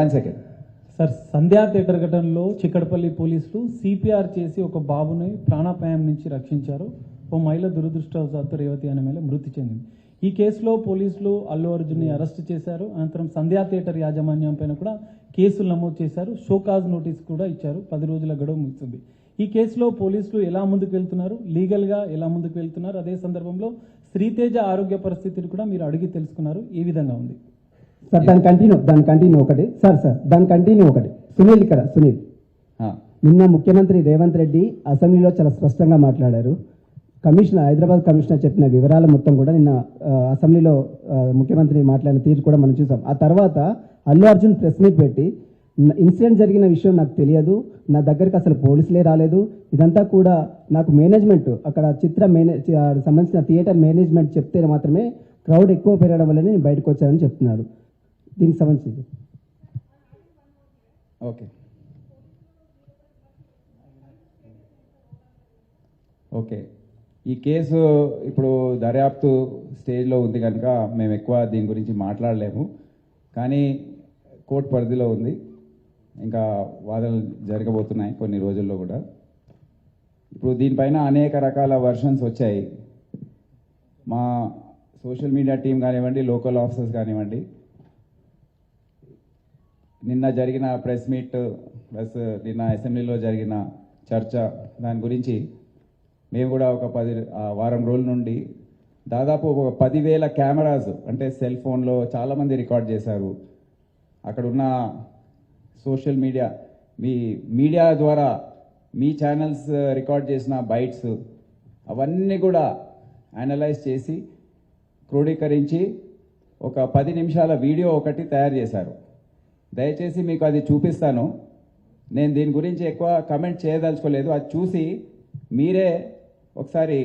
1 second. Sir సంధ్యా theatre ఘటనలో చిక్కడపల్లి పోలీసులు CPR చేసి ఒక బాబుని ప్రాణాపాయం నుంచి రక్షించారు. ఓ మహిళ దురదృష్టవశాత్తు రేవతి అనే మహిళ మృతి చెందింది. ఈ కేసులో పోలీసులు అల్లు అర్జున్ని అరెస్ట్ చేశారు. అనంతరం సంధ్యా థియేటర్ యాజమాన్యం పైన కూడా కేసులు నమోదు చేశారు. షోకాజ్ నోటీస్ కూడా ఇచ్చారు. 10 రోజుల గడువు ముగిసింది. ఈ కేసులో పోలీసులు ఎలా ముందుకు వెళ్తున్నారు, లీగల్గా ఎలా ముందుకు వెళ్తున్నారు, అదే సందర్భంలో శ్రీతేజ ఆరోగ్య పరిస్థితిని కూడా మీరు అడిగి తెలుసుకున్నారు. ఏ విధంగా ఉంది సార్? దాని కంటిన్యూ ఒకటి సార్ దాని కంటిన్యూ ఒకటి. సునీల్ నిన్న ముఖ్యమంత్రి రేవంత్ రెడ్డి అసెంబ్లీలో చాలా స్పష్టంగా మాట్లాడారు. హైదరాబాద్ కమిషనర్ చెప్పిన వివరాలు మొత్తం కూడా నిన్న అసెంబ్లీలో ముఖ్యమంత్రి మాట్లాడిన తీరు కూడా మనం చూసాం. ఆ తర్వాత అల్లు అర్జున్ ప్రెస్ మీట్ పెట్టి ఇన్సిడెంట్ జరిగిన విషయం నాకు తెలియదు, నా దగ్గరికి అసలు పోలీసులే రాలేదు, ఇదంతా కూడా నాకు మేనేజ్మెంట్ అక్కడ సంబంధించిన థియేటర్ మేనేజ్మెంట్ చెప్తే మాత్రమే క్రౌడ్ ఎక్కువ పెరగడం వల్లనే నేను బయటకు వచ్చానని చెప్తున్నారు. దీనికి సంబంధించి ఓకే, ఈ కేసు ఇప్పుడు దర్యాప్తు స్టేజ్లో ఉంది కనుక మేము ఎక్కువ దీని గురించి మాట్లాడలేము. కానీ కోర్టు పరిధిలో ఉంది, ఇంకా వాదనలు జరగబోతున్నాయి కొన్ని రోజుల్లో కూడా. ఇప్పుడు దీనిపైన అనేక రకాల వర్షన్స్ వచ్చాయి. మా సోషల్ మీడియా టీం కానివ్వండి, లోకల్ ఆఫీసర్స్ కానివ్వండి, నిన్న జరిగిన ప్రెస్ మీట్ ప్లస్ నిన్న అసెంబ్లీలో జరిగిన చర్చ, దాని గురించి మేము కూడా ఒక వారం రోజుల నుండి దాదాపు ఒక 10,000 కెమెరాస్ అంటే సెల్ ఫోన్లో చాలామంది రికార్డ్ చేశారు. అక్కడ ఉన్న సోషల్ మీడియా ద్వారా మీ ఛానల్స్ రికార్డ్ చేసిన బైట్స్ అవన్నీ కూడా అనలైజ్ చేసి క్రోడీకరించి ఒక 10 నిమిషాల వీడియో ఒకటి తయారు చేశారు. దయచేసి మీకు అది చూపిస్తాను. నేను దీని గురించి ఎక్కువ కమెంట్ చేయదలుచుకోలేదు. అది చూసి మీరే ఒకసారి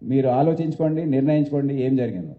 మీరు ఆలోచించుకోండి, నిర్ణయించుకోండి ఏం జరిగిందో.